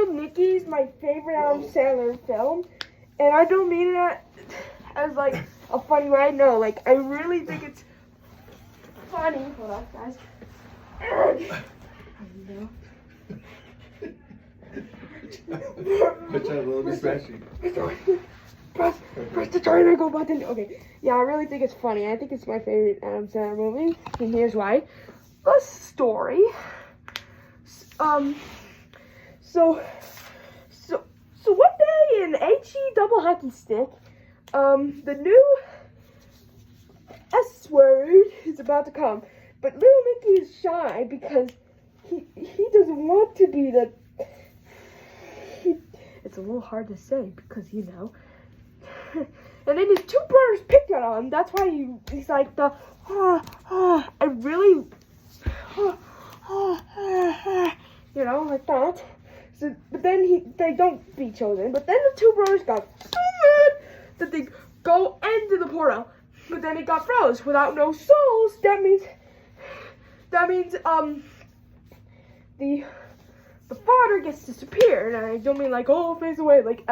Little Nicky's my favorite Adam Sandler film, and I don't mean it as like a funny way. No, like I really think it's funny. Hold on, guys. Watch out, a little bit smashy. Press the triangle button. Okay, yeah, I really think it's funny. I think it's my favorite Adam Sandler movie, and here's why. The story. So one day in HE double hockey stick, the new S word is about to come, but Little Nicky is shy because he doesn't want to be the. It's a little hard to say because and then his two brothers picked on him. That's why he's like I really like that. So, but then they don't be chosen. But then the two brothers got so mad that they go into the portal. But then it got froze without no souls. That means the father gets disappeared. And I don't mean like face away. Like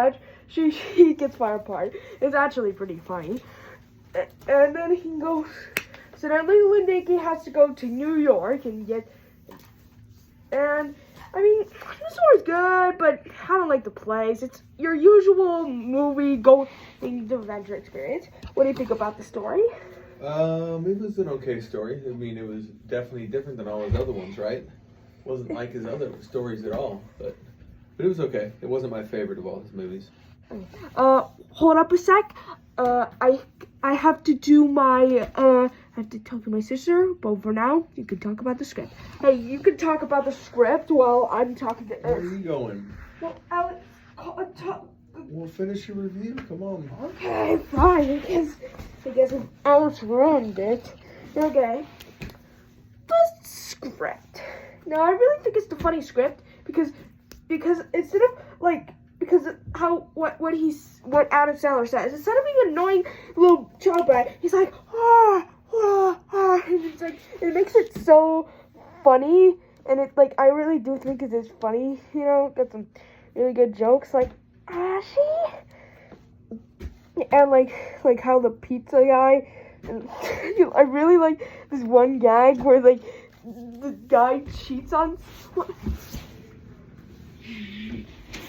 he gets far apart. It's actually pretty funny. And then he goes. So then Little Nicky has to go to New York and I mean, the story's good, but I don't like the place. It's your usual movie going adventure experience. What do you think about the story? It was an okay story. I mean, it was definitely different than all his other ones, right? Wasn't like his other stories at all, but it was okay. It wasn't my favorite of all his movies. Hold up a sec. I have to do my I have to talk to my sister, but for now, you can talk about the script. Hey, you can talk about the script while I'm talking to Where are you going? Well, Alex, We'll finish your review. Come on. Okay, fine. I guess Alex ruined it. Okay. The script. Now, I really think it's the funny script because instead of because what Adam Sandler says, instead of being annoying little child brat, he's like and it's like it makes it so funny, and it I really do think it is funny. Got some really good jokes like and like how the pizza guy, and I really like this one gag where the guy cheats on.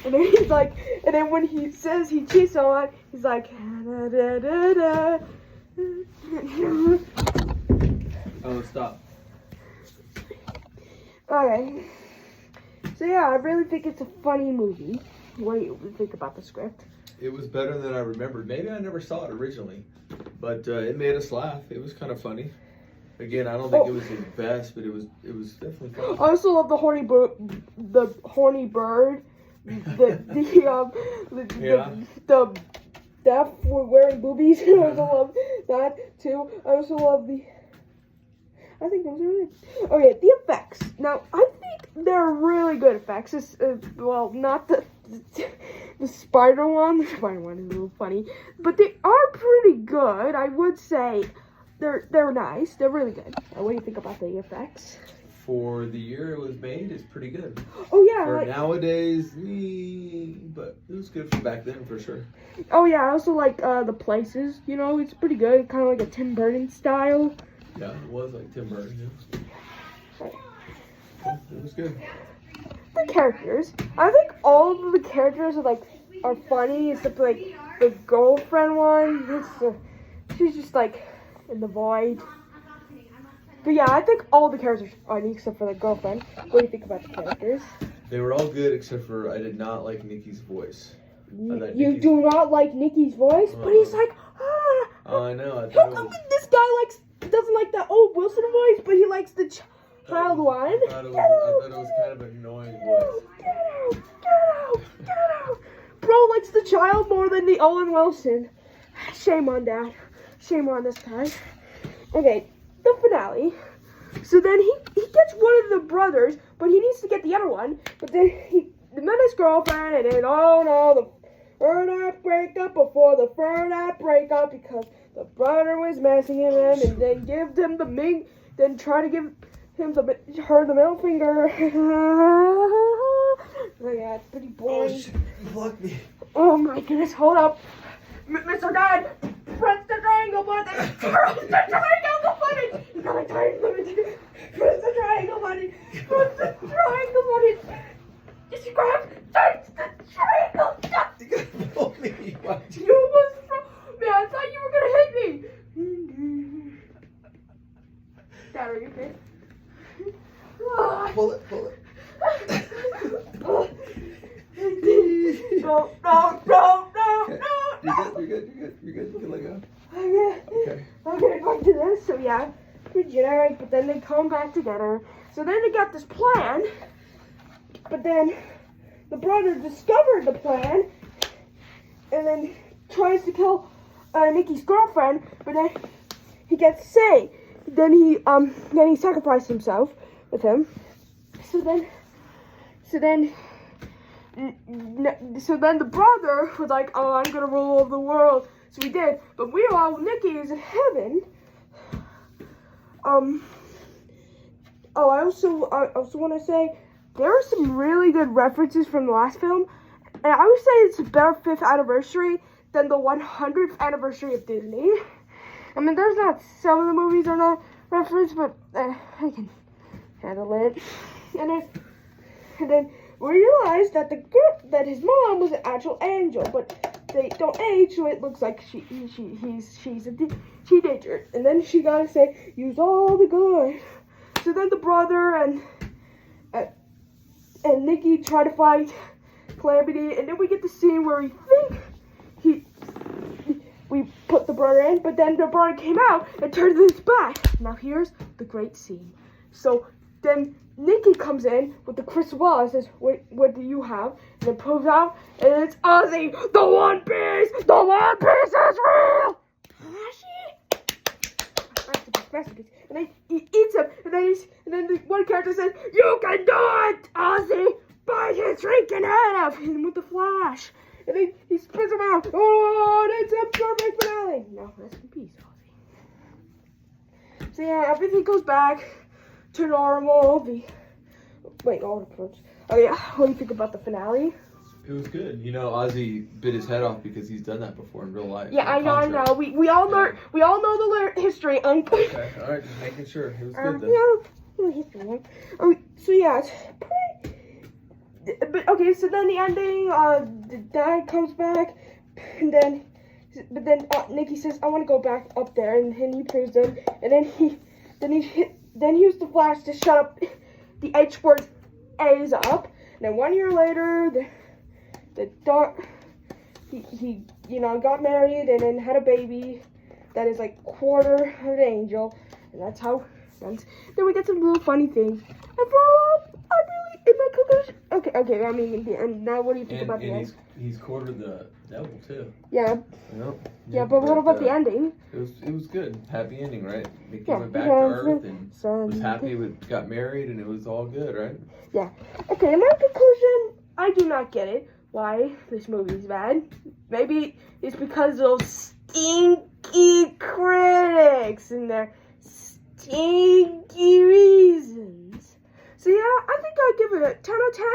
And then he's like, and then when he says he cheats on, he's like, da, da, da, da. Oh, stop. Okay. So yeah, I really think it's a funny movie. What do you think about the script? It was better than I remembered. Maybe I never saw it originally, but it made us laugh. It was kind of funny. Again, I don't think it was his best, but it was definitely funny. I also love the horny bird. The deaf wearing boobies. I also love that too. I also love I think those are really okay. The effects. Now I think they're really good effects. Well, not the spider one. The spider one is a little funny, but they are pretty good. I would say they're nice. They're really good. What do you think about the effects? For the year it was made, it's pretty good. Oh yeah. For nowadays, but it was good for back then for sure. Oh yeah, I also like the places. It's pretty good. Kind of like a Tim Burton style. Yeah, it was like Tim Burton. Yeah. It was good. The characters. I think all of the characters are funny, except the girlfriend one. She's just in the void. But yeah, I think all the characters are funny except for the girlfriend. What do you think about the characters? They were all good except for I did not like Nicky's voice. You do not like Nicky's voice, but he's like, I know. How come this guy doesn't like that old Wilson voice, but he likes the child one? I thought it was kind of an annoying voice. Get out! Bro likes the child more than the Owen Wilson. Shame on that. Shame on this guy. Okay. The finale. So then he gets one of the brothers, but he needs to get the other one. But then he met his girlfriend, and then the third break up before the third break up because the brother was messing with him, and then give him then try to give him her the middle finger. Okay, it's pretty boring. shit, you blocked me. Oh my goodness, hold up. Mr. Dad, press the triangle button. Press the triangle button. You gotta press the triangle button. Press the triangle button. Just grab the triangle. You gotta pull me. Why'd you? You almost man, I thought you were gonna hit me. Dad, are you okay? Pull it. No. You're good. You can let go. Okay. Okay, back to this. So yeah, pretty generic, but then they come back together. So then they got this plan, but then the brother discovered the plan, and then tries to kill Nikki's girlfriend, but then he gets saved. Then he sacrificed himself with him. So then the brother was like, oh, I'm gonna rule over the world. So he did. But meanwhile, Nikki is in heaven. I also want to say there are some really good references from the last film, and I would say it's a better 5th anniversary than the 100th anniversary of Disney. I mean, there's not some of the movies are not referenced, but I can handle it. And then we realized that that his mom was an actual angel, but they don't age, so it looks like she's a teenager. And then she gotta say, use all the good. So then the brother and Nikki try to fight Calamity, and then we get the scene where we put the brother in, but then the brother came out and turned his back. Now here's the great scene. So then Nikki comes in with the crystal ball and says, what do you have? And then pulls out, and it's Ozzy, the One Piece! The One Piece is real! And then he eats him, and then the one character says, you can do it, Ozzy! Bite his freaking head off! And with the Flash. And then he spits him out. Oh, that's a perfect finale! Now, rest in peace, Ozzy. So yeah, everything goes back to normal. All the parts. Oh yeah, what do you think about the finale? It was good. You know, Ozzy bit his head off because he's done that before in real life. Yeah, I know. We all know the history. Okay, all right, just making sure. It was good though. Yeah, history. So yeah, it's pretty. But okay, so then the ending. The dad comes back, and then Nikki says, "I want to go back up there," and he proves it. And then he used the Flash to shut up the H word A's up. And then 1 year later, the dog, he got married and then had a baby that is like quarter of an angel, and that's how it ends. Then we get some little funny things. And I really in my conclusion. Okay. I mean, and now what do you think about the end? He's quartered the devil too. Yeah. Yep. Yeah, but what about the ending? It was good. Happy ending, right? They Yeah, went back to Earth and was happy got married, and it was all good, right? Yeah. Okay, in my conclusion, I do not get it. Why this movie is bad. Maybe it's because of stinky critics and their stinky reasons. So yeah, I think I'd give it a 10 out of 10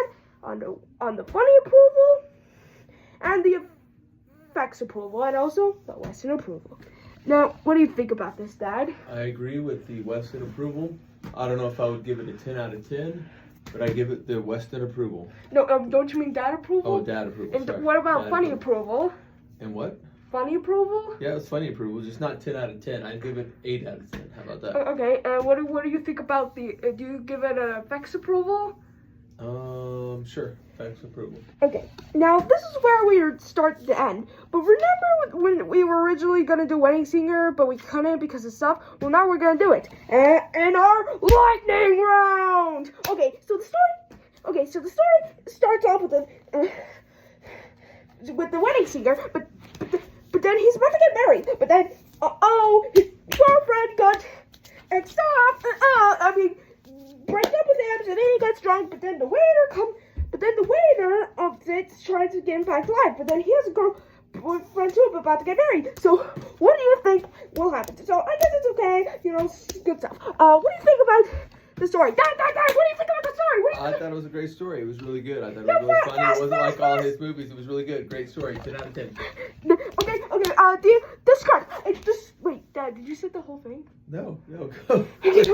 on the funny approval and the effects approval, and also the Western approval. Now, what do you think about this, Dad? I agree with the Western approval. I don't know if I would give it a 10 out of 10, but I give it the Western approval. No, don't you mean Dad approval? Oh, Dad approval. And sorry. what about Dad funny approval? And what? Funny approval? Yeah, it's funny approval, just not 10 out of 10. I'd give it 8 out of 10. How about that? Okay, what do you think about the, do you give it an effects approval? Sure. Effects approval. Okay, now this is where we start to end. But remember when we were originally going to do Wedding Singer, but we couldn't because of stuff? Well, now we're going to do it. In our lightning round! Okay, so the story starts off with the Wedding Singer, but then he's about to get married. But then, his girlfriend got break up with him, so then he gets drunk, but then the waiter of it tries to get him back to life, but then he has a girlfriend too, but about to get married. So, what do you think will happen? So, I guess it's okay, good stuff. What do you think about the story. Dad, what do you think about the story? What do you I think? thought it was a great story. It was really good. I thought it was really funny. It wasn't like all his movies. It was really good. Great story. 10 out of 10. Okay. The script. Wait, Dad, did you say the whole thing? No, go. Okay. So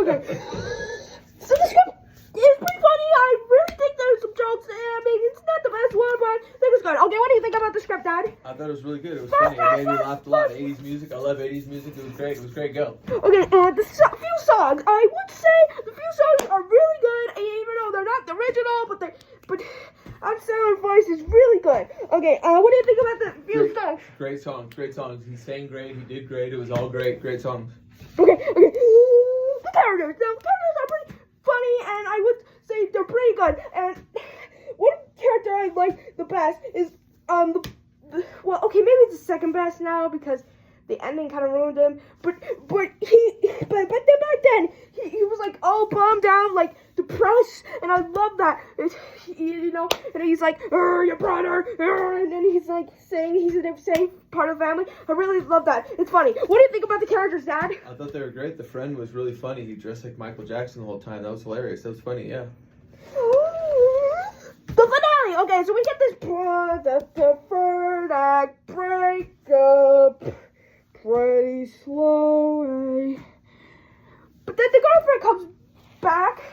the script is pretty funny. I really think there's some jokes there. I mean, it's not the best one, but I think it's good. Okay, what do you think about the script, Dad? I thought it was really good. It was funny. It made me laugh a lot. 80s music. I love 80s music. It was great. It was great. Go. Okay, few songs. I would say the few songs are really good, even though they're not the original, but Adam Sandler's voice is really good. Okay, what do you think about the few songs? Great songs. Great songs. He sang great. He did great. It was all great. Great songs. Okay. The characters. The characters are pretty funny, and I would say they're pretty good. And one character I like the best is well, okay, maybe it's the second best now because the ending kind of ruined him. But then back then he was like all bummed out, like depressed, and I love that. And he's like, your brother, and then he's like saying he's the same part of the family. I really love that. It's funny. What do you think about the characters, Dad? I thought they were great. The friend was really funny. He dressed like Michael Jackson the whole time. That was hilarious. That was funny. Yeah. The finale. Okay, so we get this the third act breakup. Pretty slowly. But then the girlfriend comes back,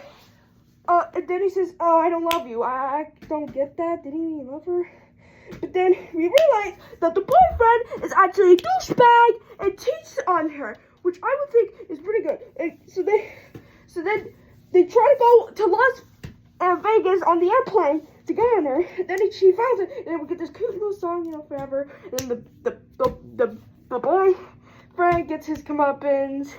and then he says, "Oh, I don't love you. I don't get that. Did he even love her?" But then we realize that the boyfriend is actually a douchebag and cheats on her, which I would think is pretty good. And so then they try to go to Las Vegas on the airplane to get on her. Then she finds it, and then we get this cute little song, forever. And then the boyfriend gets his comeuppance,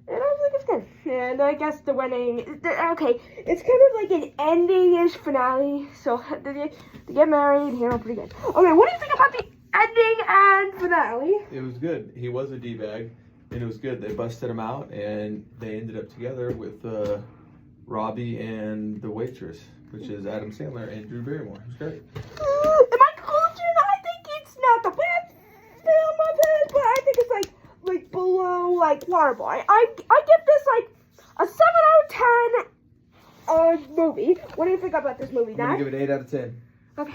and I think it's good. And I guess the wedding, okay, it's kind of like an ending-ish finale. So they get married, pretty good. Okay, what do you think about the ending and finale? It was good. He was a D-bag, and it was good. They busted him out, and they ended up together with Robbie and the waitress, which is Adam Sandler and Drew Barrymore. It was great. In my conclusion, I think it's not the best film of his, but I think it's like below Waterboy. I give this a 7 out of 10 movie. What do you think about this movie, Dad? I'm gonna give it 8 out of 10. Okay.